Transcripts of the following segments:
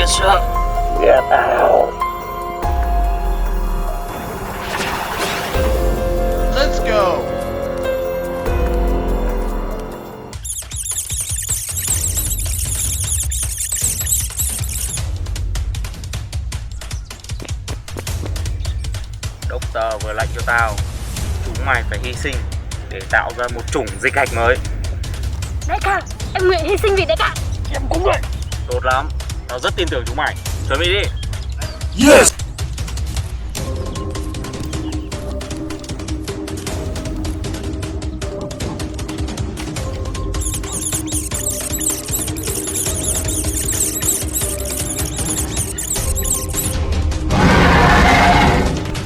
sir. Get out. Let's go. Doctor vừa lệnh cho tao, chúng mày phải hy sinh để tạo ra một chủng dịch hạch mới. Đại ca, em nguyện hy sinh vì đại ca. Em cũng vậy. Tốt lắm, tao rất tin tưởng chúng mày. Chuẩn bị đi. Yes.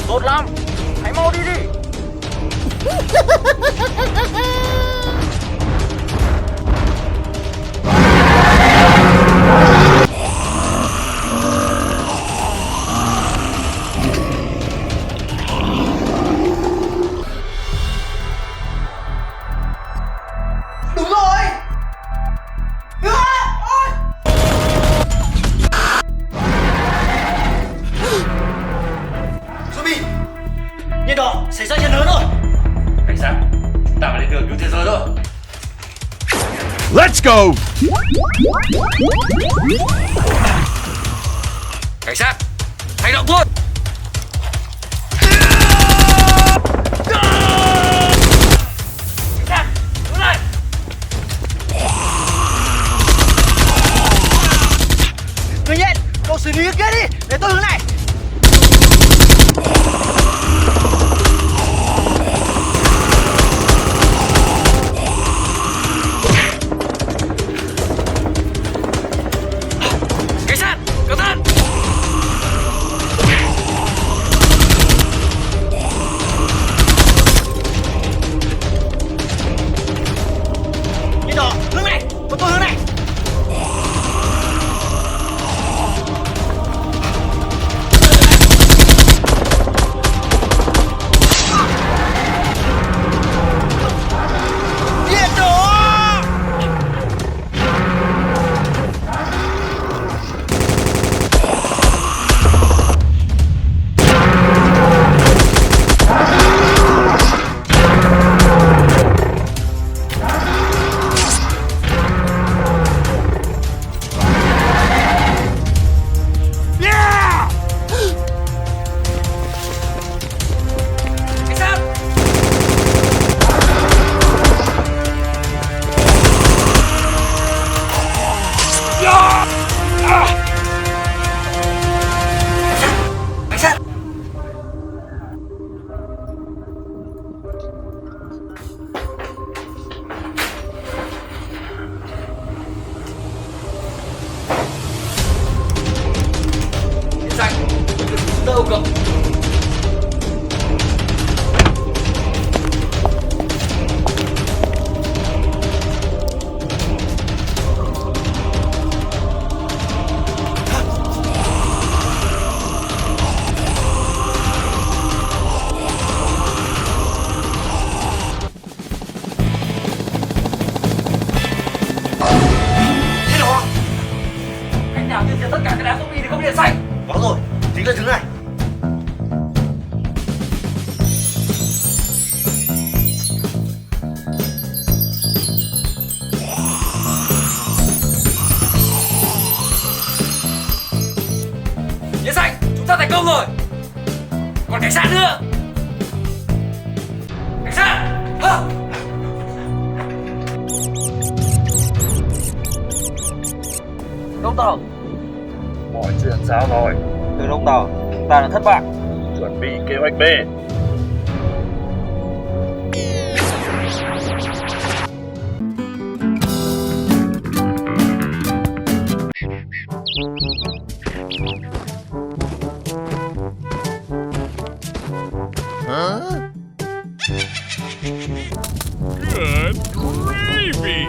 Tốt lắm, hãy mau đi đi. Đúng rồi. Zombie, nhìn đó, xảy ra chuyện lớn rồi. Cảnh sát, chúng ta phải lên đường cứu thế giới thôi. Let's go. Cảnh sát, hành động thôi. Cảnh sát, đứng lại. Người nhện, cậu xử lý cái kia đi, để tôi hướng này. Cảnh sát, cẩn thận. Nhìn đó, hướng này, còn tôi hướng này. Điện đó. Cảnh sát. Cảnh sát. Điện danh, đừng xuống đâu cậu. Thế đó. Cách nào tiêu diệt tất cả các đám zombie thì không điện xanh. Có rồi, chính là thứ này. Điện xanh, chúng ta thành công rồi. Còn cảnh sát nữa. Cảnh sát. Hả? Đông tàu. Mọi chuyện sao rồi? Từ Đông tàu, chúng ta đã thất bại. Chuẩn bị kế hoạch B. Good gravy.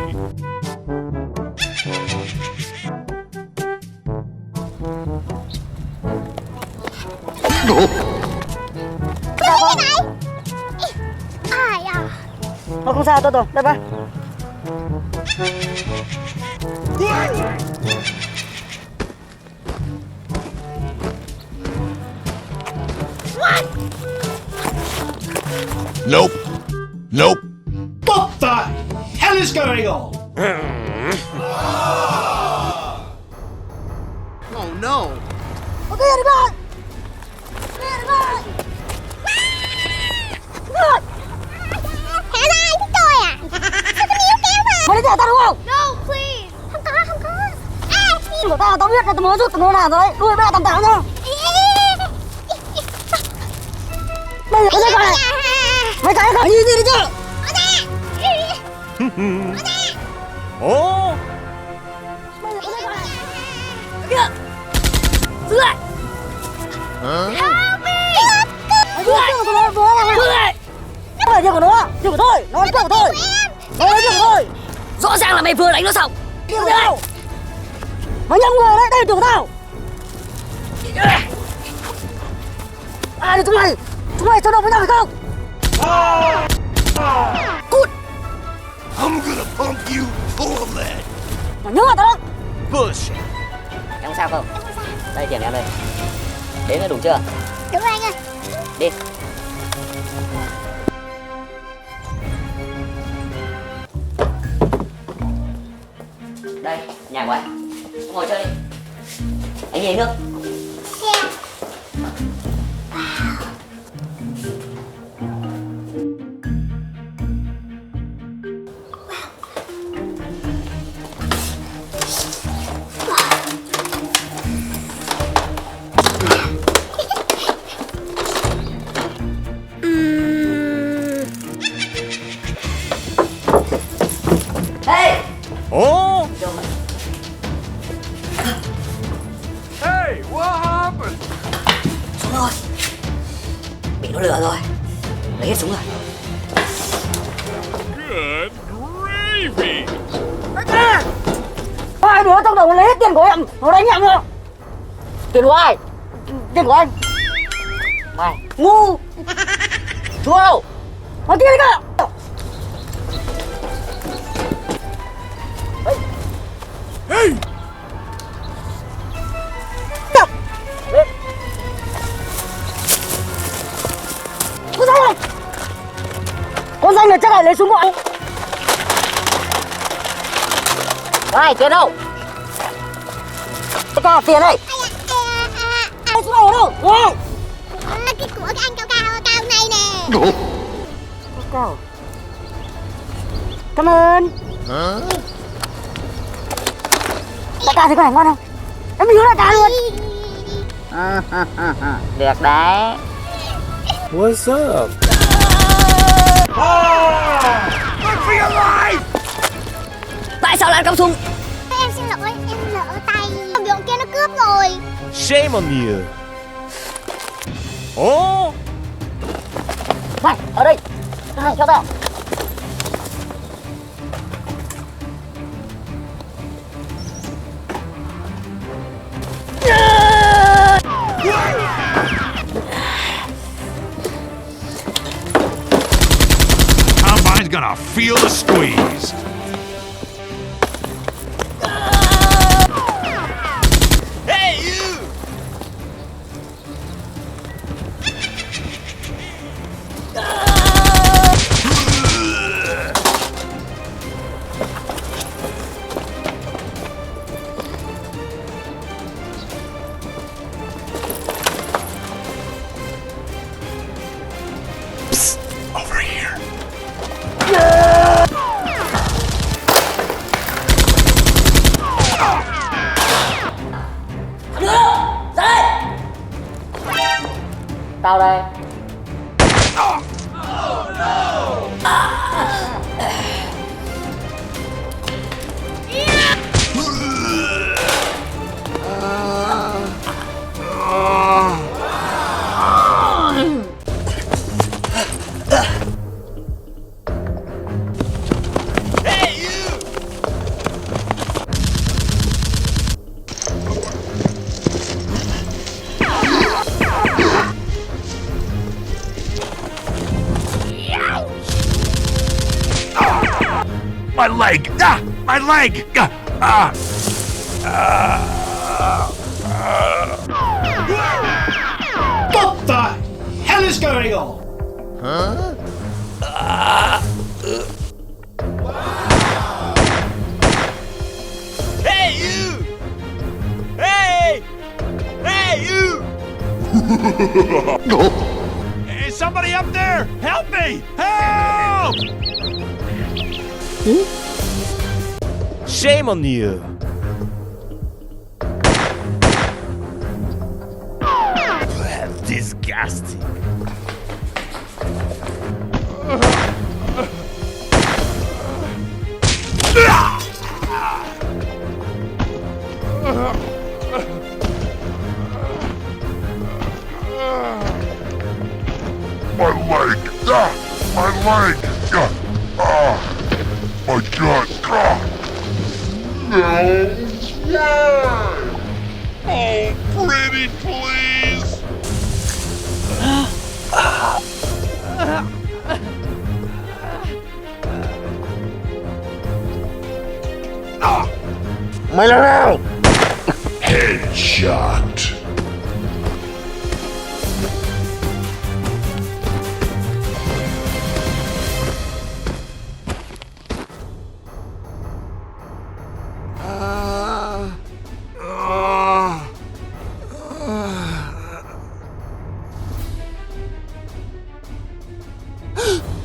Ai à? Không sao, tôi rồi, đây ba. Nope. Nope. What the hell is going on? Oh no. Ok, đi rồi. Đi rồi. Rồi. Hả ra anh thích tôi à? Sao con níu kéo mà? Mày đi theo tao đúng không? No, please. Không có. Của tao biết là tao mới rút tao nó làm rồi đấy. Đuôi ba tầm táo nhá. Bây giờ cái gì này? Mày cái gì đi chứ? Oh. Kìa. Giữ lại. Giữ lại của nó, giữ lại. Không phải việc của nó, việc của tôi. Nó là việc của tôi. Nó là việc của tôi. Rõ ràng là mày vừa đánh nó xong. Việc của tao. Mày nhầm người đấy, đây là việc của tao. À thì chúng mày cho đồng với nhau phải không? Cút. I'm gonna pump you full of lead. Mày nhớ vào tao. Bullshit. Em không sao không? Đây tiền em đây. Đến là đủ chưa? Đúng rồi anh ơi. Đi. Đây, nhà của anh. Ngồi chơi đi. Anh nhìn nước. Yeah. Hey. Oh. Cho mày. Hey, what happened? Xuống rồi. Bị nó lừa rồi. Lấy hết súng rồi. Good gravy. Hai đứa trong đầu nó lấy hết tiền của em. Nó đánh em nữa. Tiền của ai? Tiền của anh. Mày ngu. Thua đâu? Nói kia đi cả. Hey. Con danh này. Con danh này chắc là lấy súng của anh. Này, tiền đâu? Tất cả tiền đây. Lấy súng này ở đâu? Wow. Cái của cái anh cao này nè. Cao. Cảm ơn. Đại ca thấy con này ngon không? Em mình đại ca luôn. Được đấy. What's up? Tại sao lại ăn cắm súng? Em xin lỗi, em lỡ tay. Bị bọn kia nó cướp rồi. Shame on you. Oh. Này, ở đây. Này, theo tao. Combine's gonna feel the squeeze. Hey, you! Psst, over here. Tao đây. My leg! Ah! My leg! What the hell is going on? Hey, you! Hey! Hey, you! Is somebody up there? Help me! Help! Shame on you! Disgusting. My leg! Ah! My leg! Ah! My gut! Ah! No way! Oh, pretty please! Mày là nào? Headshot!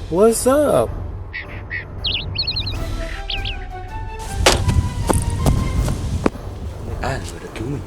What's up? Ai là người đã cứu mình?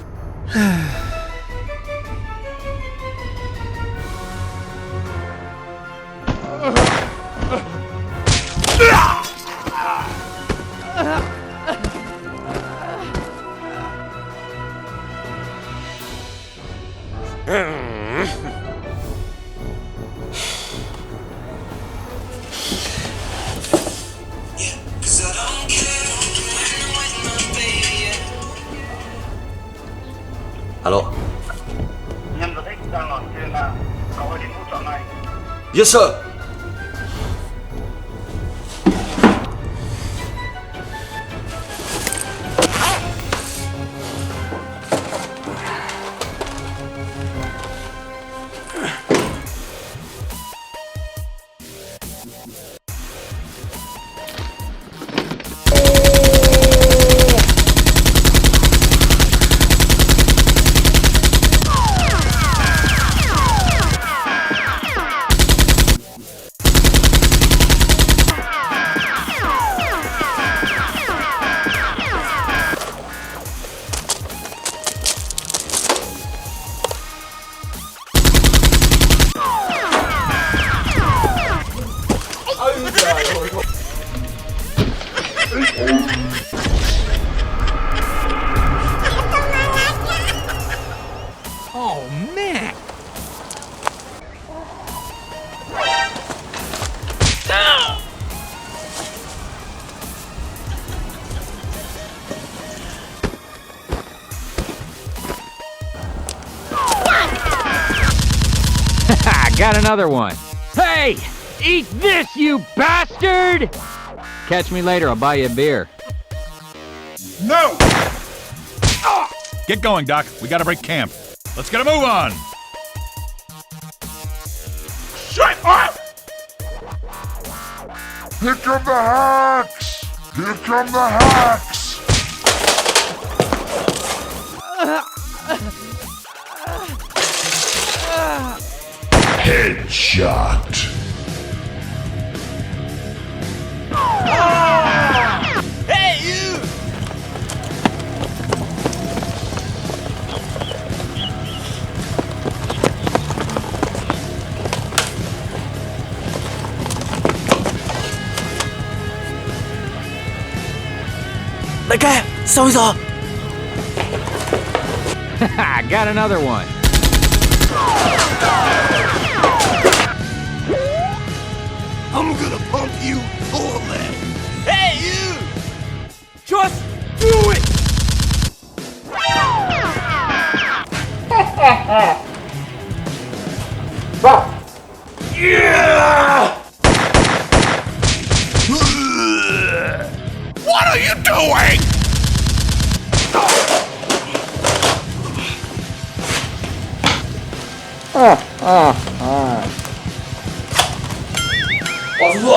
Alo. Nhân vật X đang ở trên là cậu hãy đến hỗ trợ ngay. Yes sir. Oh, man! I got another one. Hey! Eat this, you bastard! Catch me later, I'll buy you a beer. No! Get going, Doc. We gotta break camp. Let's get a move on! Shut up! Here come the hacks! Here come the hacks! Headshot! Hey, you! Đại ca, sao bây giờ? I got another one. I'm gonna pump you full of lead. Hey, you! Just do it! Yeah! What are you doing? Bỏ xuống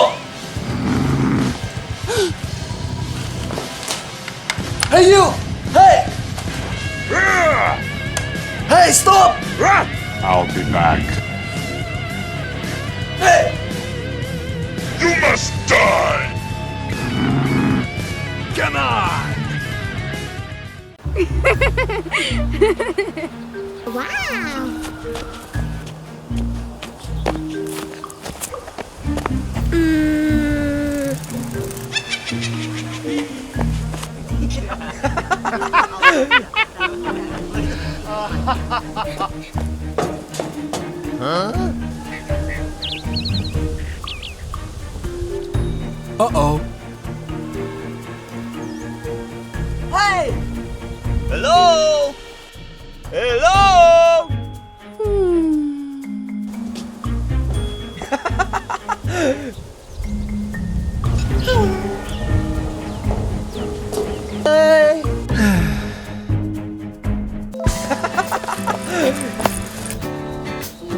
Hey you! Hey! Hey, stop! I'll be back. Hey! You must die! Come on! Wow. Uh-oh. Hey! Hello? Hello?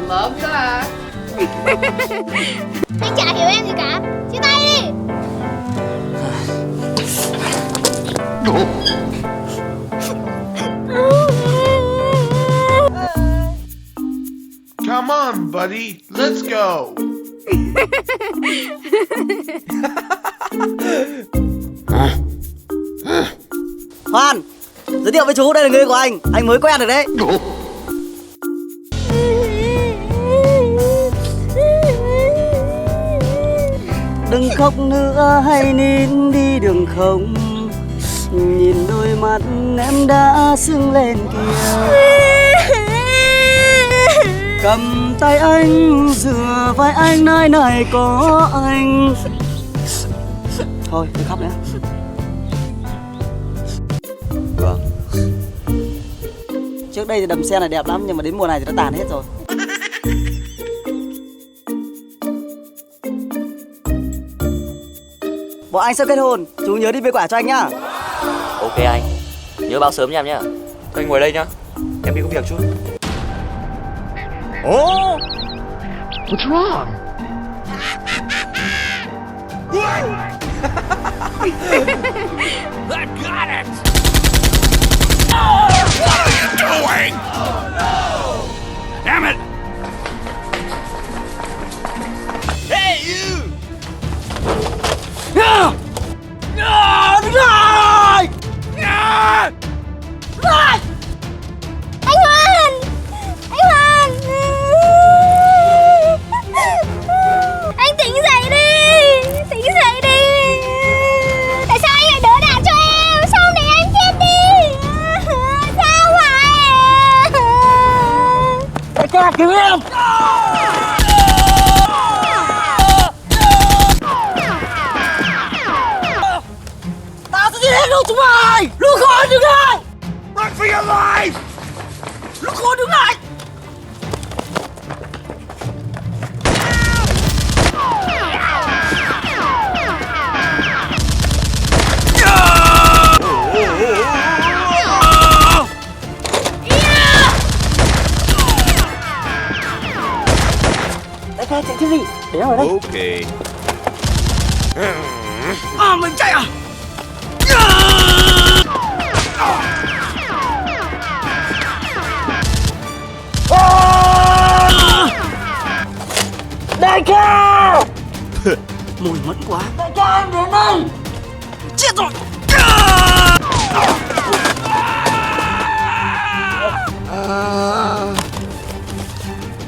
Love that. Anh chả hiểu em gì cả. Chia tay đi. Come on, buddy. Let's go. Hoan, giới thiệu với chú, đây là người của anh mới quen được đấy. Đừng khóc nữa, hãy nín đi đừng không. Nhìn đôi mắt em đã sưng lên kìa. Cầm tay anh, dựa vai anh, nơi này có anh. Thôi, đừng khóc nữa. Vâng. Trước đây thì đầm sen này đẹp lắm, nhưng mà đến mùa này thì nó tàn hết rồi. Bọn anh sắp kết hôn, chú nhớ đi về quả cho anh nhá. Ok anh. Nhớ báo sớm nha em nhá. Anh ngồi đây nhá. Em đi có việc chút. Oh! What's wrong? I got it! What are you doing? Damn it! Hey, you! No! No! Đứng lại! Ah! Lại! Anh Hoan. Anh Hoan. Anh tỉnh dậy đi. Tỉnh dậy đi. Tại sao anh lại đỡ đạn cho em? Sao không để anh chết đi? Sao vậy? Đại ca cứu em! Tao sẽ giết hết luôn chúng mày! Lũ khốn đứng lại! Run for your life! Lũ khốn đứng lại! Đại ca chạy chứ gì? Để nó ở đây. Okay. À, mình chạy à? Đại ca! Mùi mẫn quá. Đại ca em đến đây! Chết rồi!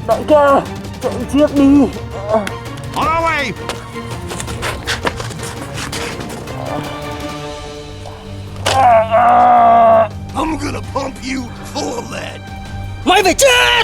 Đại ca, chạy trước đi. On our way! I'm gonna pump you full of lead. Mày phải chết!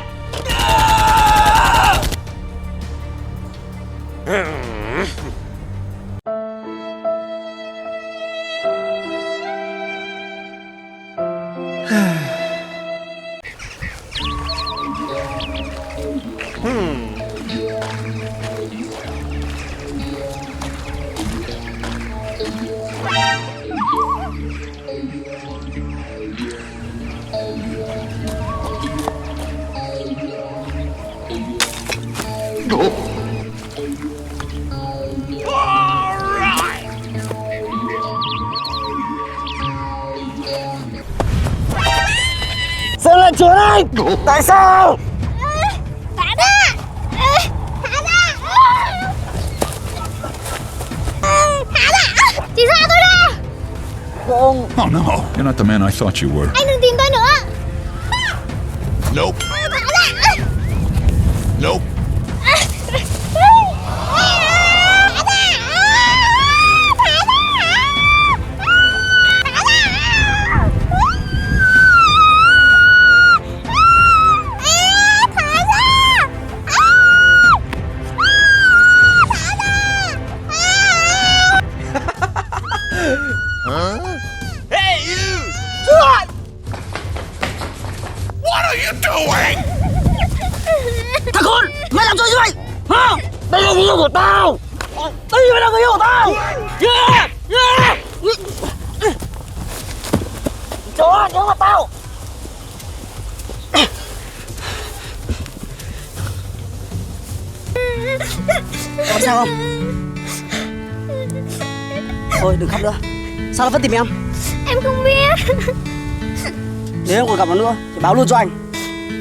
em chữa đây. Tại sao? Thả ra. Thả ra. Thả ra. Chị tha tôi ra. Không. Oh no, you're not the man I thought you were. Anh đừng tìm tôi nữa. Nope. Thả ra. Nope. Huh? Hey, you! What are you doing? Thằng khốn, mày làm gì vậy? Hả? Đây là người yêu của tao. Đây là người yêu của tao. Chó, nhớ mặt tao. Làm sao không? Thôi đừng khóc nữa. Sao nó vẫn tìm em? Em không biết. Nếu em còn gặp nó nữa thì báo luôn cho anh.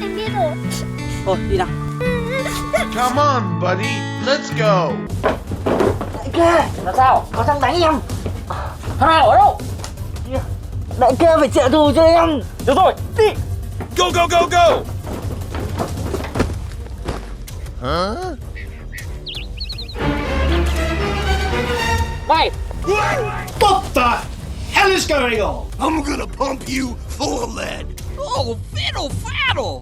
Em biết rồi. Thôi đi nào. Come on, buddy. Let's go. Đại ca, là sao? Có thằng đánh em. Thằng nào ở đâu? Đại ca phải trả thù cho em. Được rồi, đi. Go, go, go, go! Huh? Này. What the hell is going on? I'm gonna pump you full of lead. Oh, fiddle faddle!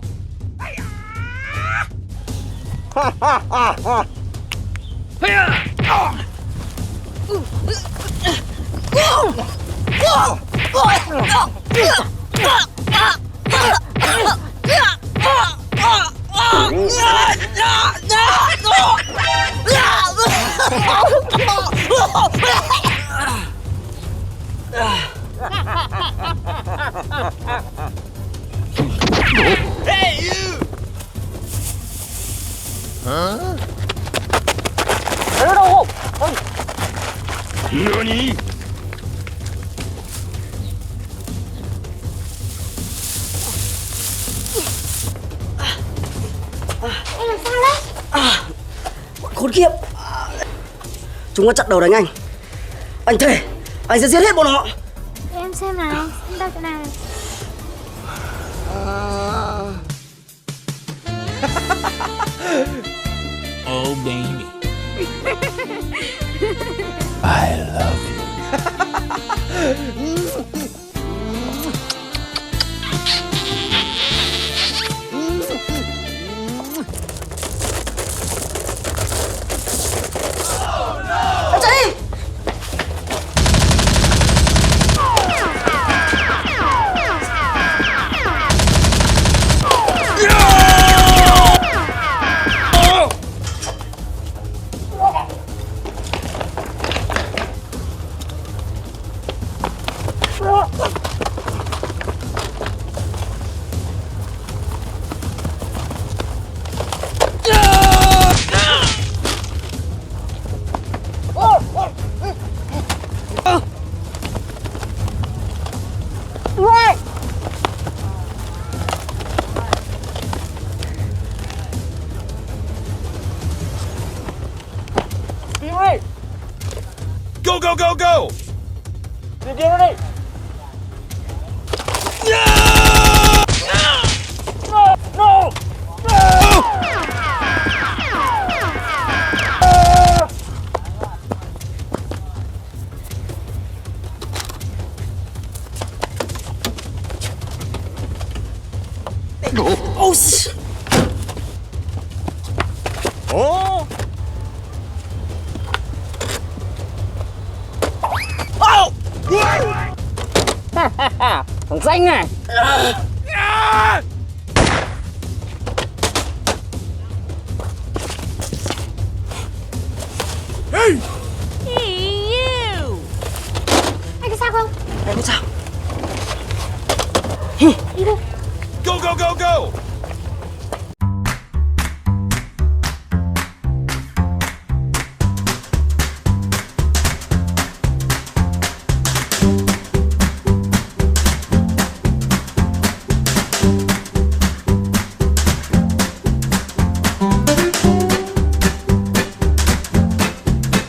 Hey, you! Huh? Ở đâu không? Nani? Em làm sao đấy? Khốn kiếp. Chúng nó chặn đầu đánh anh. Anh thề anh sẽ giết hết bọn họ. Để em xem nào. Em đâu chỗ nào? Oh, baby. I love you. Anh chạy đi. Go, go, go, go! Đi nó đi. No. Oh shit. Oh! Thằng xanh này. Hey! Anh có sao không? Em biết sao? Đi thôi. Go, go, go, go!